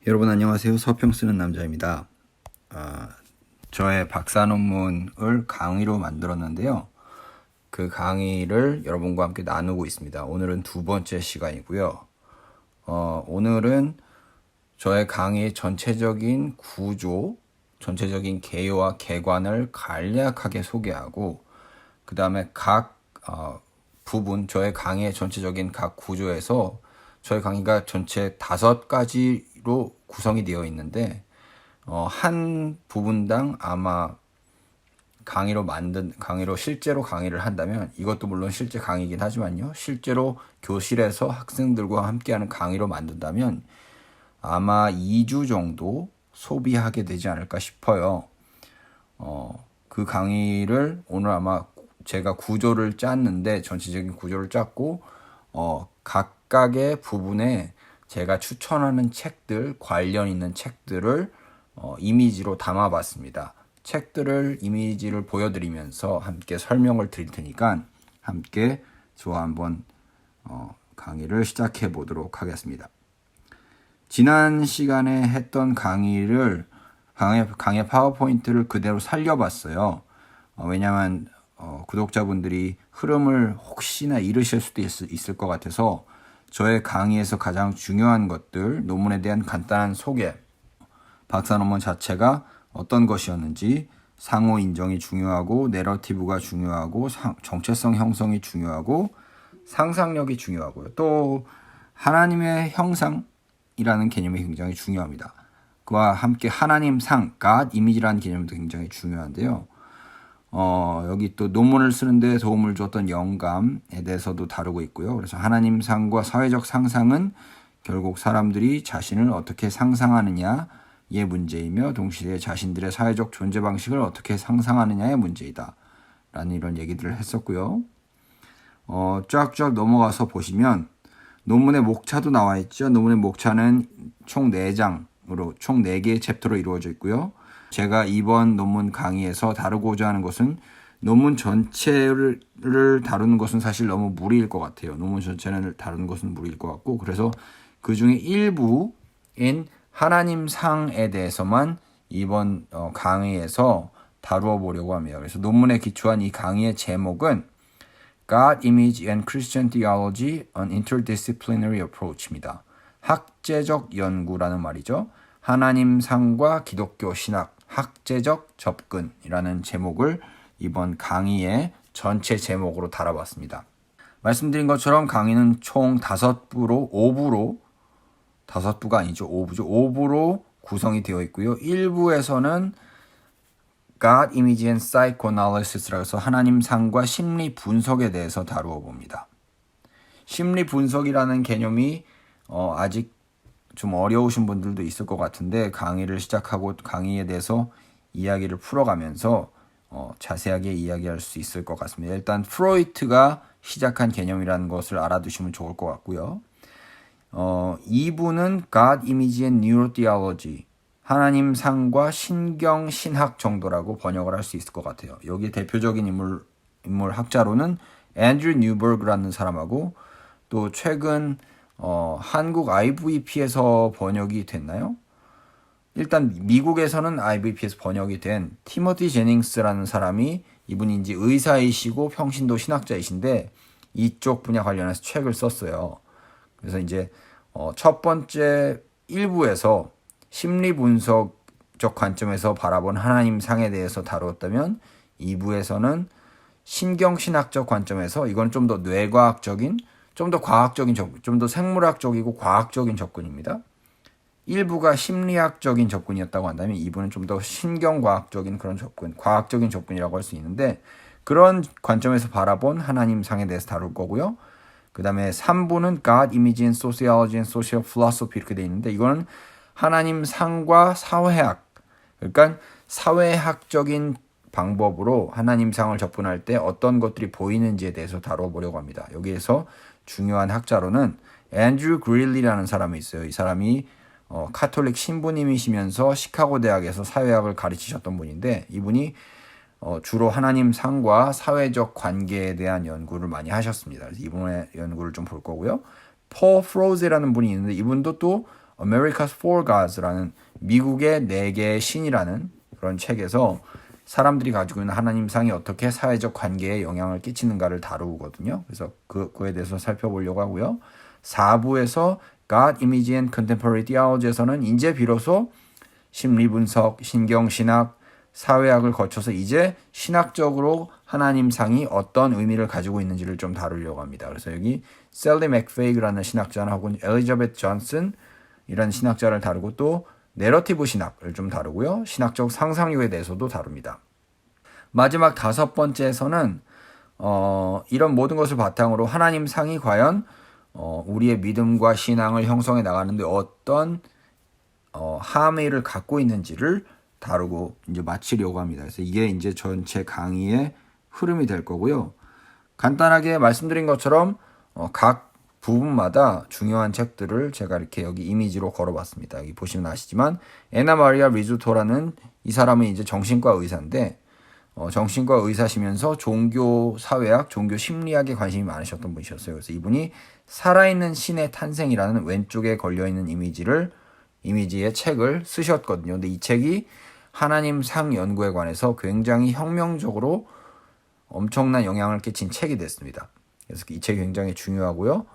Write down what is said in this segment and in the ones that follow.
여러분 안녕하세요. 서평 쓰는 남자입니다. 저의 박사 논문을 강의로 만들었는데요. 그 강의를 여러분과 함께 나누고 있습니다. 오늘은 두 번째 시간이고요. 오늘은 저의 강의의 전체적인 구조, 전체적인 개요와 개관을 간략하게 소개하고 그 다음에 각 부분, 저의 강의의 전체적인 각 구조에서 저의 강의가 전체 5가지로 구성이 되어 있는데 한 부분당 아마 강의로 실제로 강의를 한다면, 이것도 물론 실제 강의이긴 하지만요, 실제로 교실에서 학생들과 함께하는 강의로 만든다면 아마 2주 정도 소비하게 되지 않을까 싶어요. 그 강의를 오늘 아마 제가 구조를 짰는데, 전체적인 구조를 짰고 각각의 부분에 제가 추천하는 책들, 관련 있는 책들을 이미지로 담아봤습니다. 책들을 이미지를 보여드리면서 함께 설명을 드릴 테니까 함께 저와 한번 강의를 시작해 보도록 하겠습니다. 지난 시간에 했던 강의 파워포인트를 그대로 살려봤어요. 왜냐하면 구독자분들이 흐름을 혹시나 잃으실 수도 있을 것 같아서 저의 강의에서 가장 중요한 것들, 논문에 대한 간단한 소개, 박사 논문 자체가 어떤 것이었는지, 상호 인정이 중요하고, 내러티브가 중요하고, 정체성 형성이 중요하고, 상상력이 중요하고요. 또 하나님의 형상이라는 개념이 굉장히 중요합니다. 그와 함께 하나님 상, God 이미지라는 개념도 굉장히 중요한데요. 여기 또 논문을 쓰는데 도움을 줬던 영감에 대해서도 다루고 있고요. 그래서 하나님 상과 사회적 상상은 결국 사람들이 자신을 어떻게 상상하느냐의 문제이며, 동시에 자신들의 사회적 존재 방식을 어떻게 상상하느냐의 문제이다 라는 이런 얘기들을 했었고요. 쫙쫙 넘어가서 보시면 논문의 목차도 나와 있죠. 논문의 목차는 총 4장으로 총 4개의 챕터로 이루어져 있고요. 제가 이번 논문 강의에서 다루고자 하는 것은, 논문 전체를 다루는 것은 사실 너무 무리일 것 같아요. 논문 전체를 다루는 것은 무리일 것 같고, 그래서 그 중에 일부인 하나님 상에 대해서만 이번 강의에서 다루어 보려고 합니다. 그래서 논문에 기초한 이 강의의 제목은 God, Image and Christian Theology, an Interdisciplinary Approach입니다. 학제적 연구라는 말이죠. 하나님 상과 기독교 신학, 학제적 접근이라는 제목을 이번 강의의 전체 제목으로 달아봤습니다. 말씀드린 것처럼 강의는 총 5부가 아니죠. 5부로 구성이 되어 있고요. 1부에서는 God, Image and Psychoanalysis라고 해서 하나님 상과 심리 분석에 대해서 다루어 봅니다. 심리 분석이라는 개념이 아직 좀 어려우신 분들도 있을 것 같은데, 강의를 시작하고 강의에 대해서 이야기를 풀어가면서 자세하게 이야기할 수 있을 것 같습니다. 일단 프로이트가 시작한 개념이라는 것을 알아두시면 좋을 것 같고요. 2부는 God, Image and Neurotheology, 하나님 상과 신경 신학 정도라고 번역을 할 수 있을 것 같아요. 여기 대표적인 인물 학자로는 앤드류 뉴버그라는 사람하고, 또 최근 한국 IVP에서 번역이 됐나요? 일단 미국에서는 IVP에서 번역이 된 티모티 제닝스라는 사람이, 이분이 이제 의사이시고 평신도 신학자이신데 이쪽 분야 관련해서 책을 썼어요. 그래서 이제 첫 번째 1부에서 심리 분석적 관점에서 바라본 하나님 상에 대해서 다루었다면, 2부에서는 신경신학적 관점에서, 이건 좀 더 뇌과학적인, 좀 더 과학적인 접근, 좀 더 생물학적이고 과학적인 접근입니다. 1부가 심리학적인 접근이었다고 한다면 2부는 좀 더 신경과학적인 그런 접근, 과학적인 접근이라고 할 수 있는데, 그런 관점에서 바라본 하나님 상에 대해서 다룰 거고요. 그 다음에 3부는 God, Image and Sociology and Social Philosophy 이렇게 돼 있는데, 이거는 하나님 상과 사회학, 그러니까 사회학적인 방법으로 하나님 상을 접근할 때 어떤 것들이 보이는지에 대해서 다뤄보려고 합니다. 여기에서 중요한 학자로는 앤드류 그릴리라는 사람이 있어요. 이 사람이 카톨릭 신부님이시면서 시카고 대학에서 사회학을 가르치셨던 분인데, 이분이 주로 하나님 상과 사회적 관계에 대한 연구를 많이 하셨습니다. 그래서 이분의 연구를 좀 볼 거고요. 폴 프로제라는 분이 있는데, 이분도 또 America's Four Gods라는 미국의 4개의 신이라는 그런 책에서 사람들이 가지고 있는 하나님상이 어떻게 사회적 관계에 영향을 끼치는가를 다루거든요. 그래서 그거에 대해서 살펴보려고 하고요. 4부에서 God, Image and Contemporary Theology에서는 이제 비로소 심리분석, 신경신학, 사회학을 거쳐서 이제 신학적으로 하나님상이 어떤 의미를 가지고 있는지를 좀 다루려고 합니다. 그래서 여기 셀리 맥페이그라는 신학자나 혹은 엘리자베트 존슨이라는 신학자를 다루고 또 내러티브 신학을 좀 다루고요. 신학적 상상력에 대해서도 다룹니다. 마지막 5번째에서는 이런 모든 것을 바탕으로 하나님상이 과연 우리의 믿음과 신앙을 형성해 나가는데 어떤 함의를 갖고 있는지를 다루고 이제 마치려고 합니다. 그래서 이게 이제 전체 강의의 흐름이 될 거고요. 간단하게 말씀드린 것처럼 각 부분마다 중요한 책들을 제가 이렇게 여기 이미지로 걸어봤습니다. 여기 보시면 아시지만 에나 마리아 리조토라는 이 사람은 이제 정신과 의사인데 정신과 의사시면서 종교 사회학, 종교 심리학에 관심이 많으셨던 분이셨어요. 그래서 이분이 살아있는 신의 탄생이라는 왼쪽에 걸려있는 이미지의 책을 쓰셨거든요. 근데 이 책이 하나님 상 연구에 관해서 굉장히 혁명적으로 엄청난 영향을 끼친 책이 됐습니다. 그래서 이 책이 굉장히 중요하고요.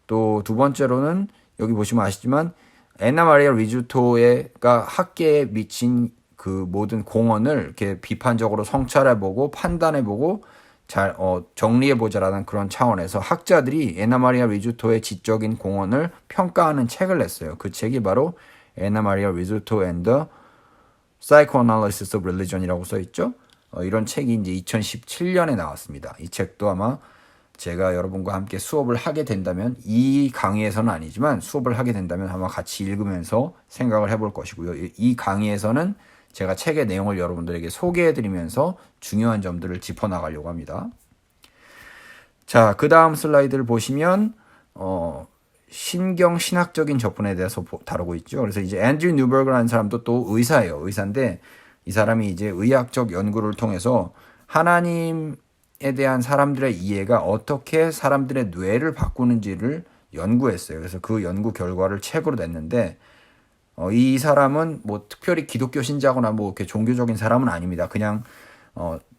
또 두 번째로는 여기 보시면 아시지만 에나 마리아 리조토가 학계에 미친 그 모든 공헌을 이렇게 비판적으로 성찰해보고 판단해보고 잘 정리해보자라는 그런 차원에서 학자들이 에나 마리아 리조토의 지적인 공헌을 평가하는 책을 냈어요. 그 책이 바로 에나 마리아 리조토 and the Psychoanalysis of Religion이라고 써있죠. 이런 책이 이제 2017년에 나왔습니다. 이 책도 아마 제가 여러분과 함께 수업을 하게 된다면 이 강의에서는 아니지만 수업을 하게 된다면 아마 같이 읽으면서 생각을 해볼 것이고요. 이 강의에서는 제가 책의 내용을 여러분들에게 소개해드리면서 중요한 점들을 짚어나가려고 합니다. 자, 그 다음 슬라이드를 보시면 신경신학적인 접근에 대해서 다루고 있죠. 그래서 이제 앤드류 뉴버그라는 사람도 또 의사예요. 의사인데 이 사람이 이제 의학적 연구를 통해서 하나님에 대한 사람들의 이해가 어떻게 사람들의 뇌를 바꾸는지를 연구했어요. 그래서 그 연구 결과를 책으로 냈는데 이 사람은 뭐 특별히 기독교 신자거나 뭐 이렇게 종교적인 사람은 아닙니다. 그냥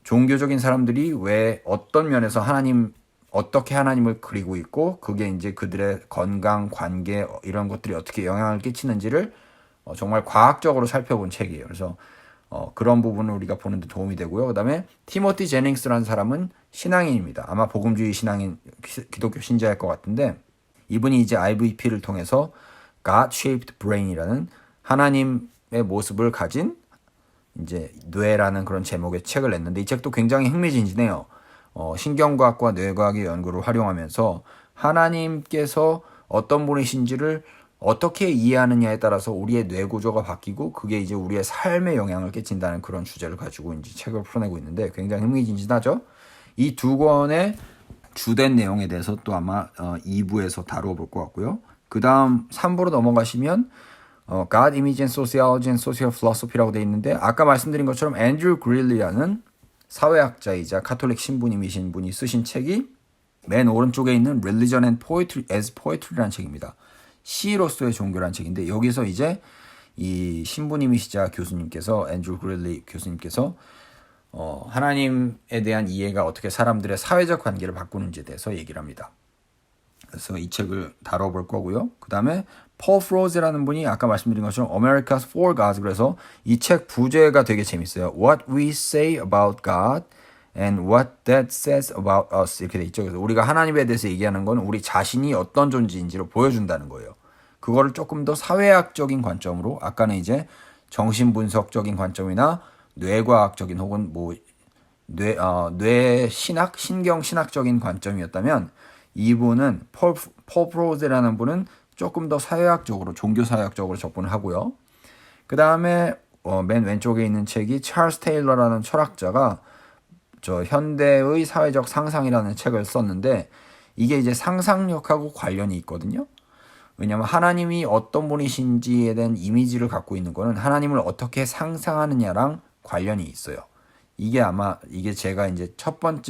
종교적인 사람들이 왜 어떤 면에서 어떻게 하나님을 그리고 있고 그게 이제 그들의 건강, 관계 이런 것들이 어떻게 영향을 끼치는지를 정말 과학적으로 살펴본 책이에요. 그래서 그런 부분을 우리가 보는 데 도움이 되고요. 그다음에 티모티 제닝스라는 사람은 신앙인입니다. 아마 복음주의 신앙인 기독교 신자일 것 같은데 이분이 이제 IVP를 통해서 God-shaped brain이라는 하나님의 모습을 가진 이제 뇌라는 그런 제목의 책을 냈는데 이 책도 굉장히 흥미진진해요. 신경과학과 뇌과학의 연구를 활용하면서 하나님께서 어떤 분이신지를 어떻게 이해하느냐에 따라서 우리의 뇌 구조가 바뀌고 그게 이제 우리의 삶에 영향을 끼친다는 그런 주제를 가지고 이제 책을 풀어내고 있는데 굉장히 흥미진진하죠. 이 두 권의 주된 내용에 대해서 또 아마 2부에서 다루어 볼 것 같고요. 그 다음 3부로 넘어가시면 God, Image and Sociology and Social Philosophy라고 되어 있는데 아까 말씀드린 것처럼 앤드류 그릴리라는 사회학자이자 카톨릭 신부님이신 분이 쓰신 책이 맨 오른쪽에 있는 Religion and Poetry as Poetry라는 책입니다. 시로서의 종교라는 책인데 여기서 이제 이 신부님이시자 교수님께서 앤드류 그릴리 교수님께서 하나님에 대한 이해가 어떻게 사람들의 사회적 관계를 바꾸는지에 대해서 얘기를 합니다. 그래서 이 책을 다뤄볼 거고요. 그 다음에 폴 프로즈라는 분이 아까 말씀드린 것처럼 America's Four Gods 그래서 이 책 부제가 되게 재밌어요. What we say about God and what that says about us 이렇게 돼 있죠. 그래서 우리가 하나님에 대해서 얘기하는 건 우리 자신이 어떤 존재인지를 보여준다는 거예요. 그거를 조금 더 사회학적인 관점으로 아까는 이제 정신분석적인 관점이나 뇌과학적인 혹은 뭐 뇌 신학, 신경신학적인 관점이었다면 이분은 폴 프로즈라는 분은 조금 더 사회학적으로 종교사회학적으로 접근을 하고요. 그 다음에 맨 왼쪽에 있는 책이 찰스 테일러라는 철학자가 저 현대의 사회적 상상이라는 책을 썼는데 이게 이제 상상력하고 관련이 있거든요. 왜냐하면 하나님이 어떤 분이신지에 대한 이미지를 갖고 있는 거는 하나님을 어떻게 상상하느냐랑 관련이 있어요. 이게 제가 이제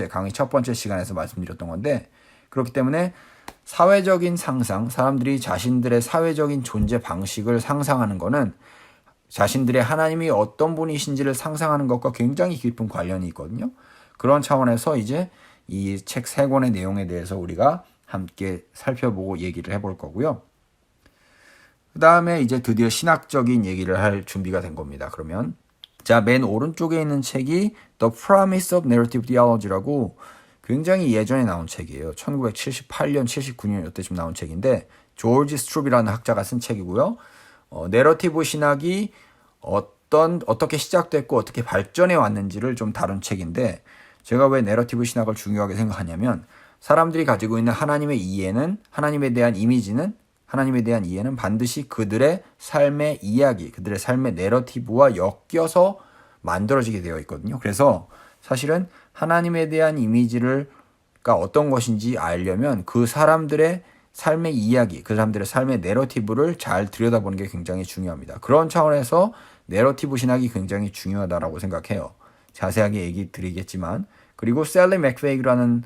강의 첫 번째 시간에서 말씀드렸던 건데 그렇기 때문에 사회적인 상상, 사람들이 자신들의 사회적인 존재 방식을 상상하는 거는 자신들의 하나님이 어떤 분이신지를 상상하는 것과 굉장히 깊은 관련이 있거든요. 그런 차원에서 이제 이 책 세 권의 내용에 대해서 우리가 함께 살펴보고 얘기를 해볼 거고요. 그 다음에 이제 드디어 신학적인 얘기를 할 준비가 된 겁니다. 그러면 자, 맨 오른쪽에 있는 책이 The Promise of Narrative Theology라고 굉장히 예전에 나온 책이에요. 1978년, 79년 이때쯤 나온 책인데 조지 스트룹이라는 학자가 쓴 책이고요. 내러티브 신학이 어떻게 시작됐고 어떻게 발전해 왔는지를 좀 다룬 책인데 제가 왜 내러티브 신학을 중요하게 생각하냐면 사람들이 가지고 있는 하나님의 이해는 하나님에 대한 이해는 반드시 그들의 삶의 이야기, 그들의 삶의 내러티브와 엮여서 만들어지게 되어 있거든요. 그래서 사실은 하나님에 대한 이미지가 어떤 것인지 알려면 그 사람들의 삶의 이야기, 그 사람들의 삶의 내러티브를 잘 들여다보는 게 굉장히 중요합니다. 그런 차원에서 내러티브 신학이 굉장히 중요하다고 생각해요. 자세하게 얘기 드리겠지만 그리고 셀리 맥페이그라는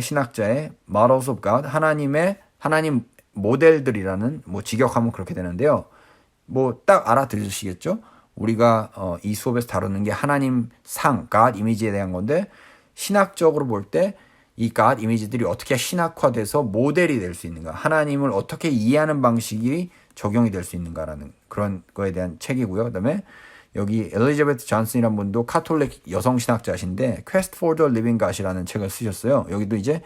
신학자의 Models of God, 하나님 모델들이라는 직역하면 그렇게 되는데요. 딱 알아들으시겠죠? 우리가 이 수업에서 다루는 게 하나님 상, God 이미지에 대한 건데 신학적으로 볼 때 이 God 이미지들이 어떻게 신학화돼서 모델이 될 수 있는가, 하나님을 어떻게 이해하는 방식이 적용이 될 수 있는가라는 그런 거에 대한 책이고요. 그다음에 여기 엘리자베트 존슨이라는 분도 카톨릭 여성 신학자신데 Quest for the Living God이라는 책을 쓰셨어요. 여기도 이제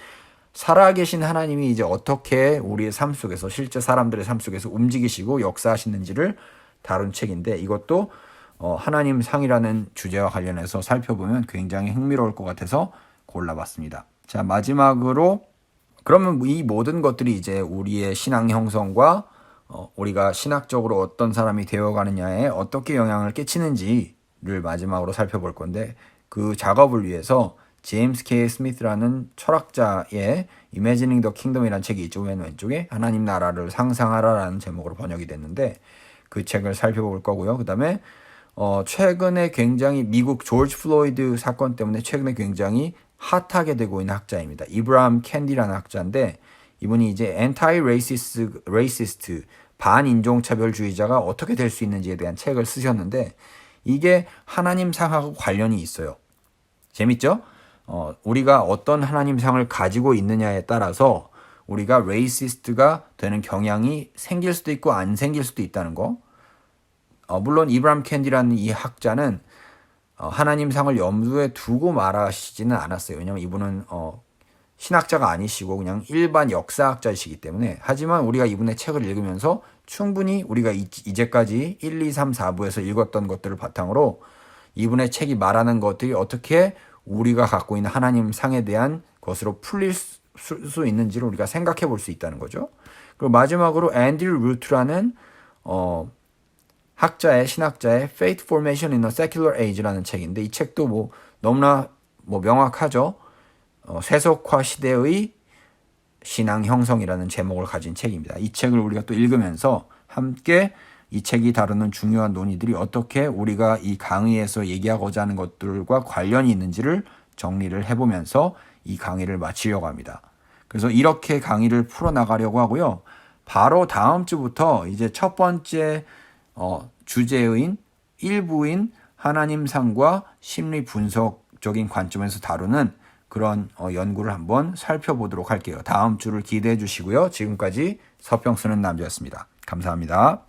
살아계신 하나님이 이제 어떻게 우리의 삶 속에서 실제 사람들의 삶 속에서 움직이시고 역사하시는지를 다룬 책인데 이것도 하나님 상이라는 주제와 관련해서 살펴보면 굉장히 흥미로울 것 같아서 골라봤습니다. 자, 마지막으로 그러면 이 모든 것들이 이제 우리의 신앙 형성과 우리가 신학적으로 어떤 사람이 되어가느냐에 어떻게 영향을 끼치는지를 마지막으로 살펴볼 건데 그 작업을 위해서 제임스 K. 스미스라는 철학자의 Imagining the Kingdom이라는 책이 있죠. 맨 왼쪽에 하나님 나라를 상상하라라는 제목으로 번역이 됐는데 그 책을 살펴볼 거고요. 그 다음에 최근에 굉장히 미국 조지 플로이드 사건 때문에 최근에 굉장히 핫하게 되고 있는 학자입니다. 이브라함 캔디라는 학자인데 이분이 이제 anti-racist 반인종차별주의자가 어떻게 될 수 있는지에 대한 책을 쓰셨는데 이게 하나님상하고 관련이 있어요. 재밌죠? 우리가 어떤 하나님상을 가지고 있느냐에 따라서 우리가 레이시스트가 되는 경향이 생길 수도 있고 안 생길 수도 있다는 거. 물론 이브라함 캔디라는 이 학자는 하나님상을 염두에 두고 말하시지는 않았어요. 왜냐하면 이분은 신학자가 아니시고 그냥 일반 역사학자이시기 때문에. 하지만 우리가 이분의 책을 읽으면서 충분히 우리가 이제까지 1, 2, 3, 4부에서 읽었던 것들을 바탕으로 이분의 책이 말하는 것들이 어떻게 우리가 갖고 있는 하나님상에 대한 것으로 풀릴 수 있는지를 우리가 생각해 볼 수 있다는 거죠. 그리고 마지막으로 앤드류 루트라는 신학자의 Faith Formation in a Secular Age라는 책인데 이 책도 너무나 명확하죠. 세속화 시대의 신앙 형성이라는 제목을 가진 책입니다. 이 책을 우리가 또 읽으면서 함께 이 책이 다루는 중요한 논의들이 어떻게 우리가 이 강의에서 얘기하고자 하는 것들과 관련이 있는지를 정리를 해보면서 이 강의를 마치려고 합니다. 그래서 이렇게 강의를 풀어나가려고 하고요. 바로 다음 주부터 이제 첫 번째 주제인 일부인 하나님상과 심리 분석적인 관점에서 다루는 그런 연구를 한번 살펴보도록 할게요. 다음 주를 기대해 주시고요. 지금까지 서평 쓰는 남자였습니다. 감사합니다.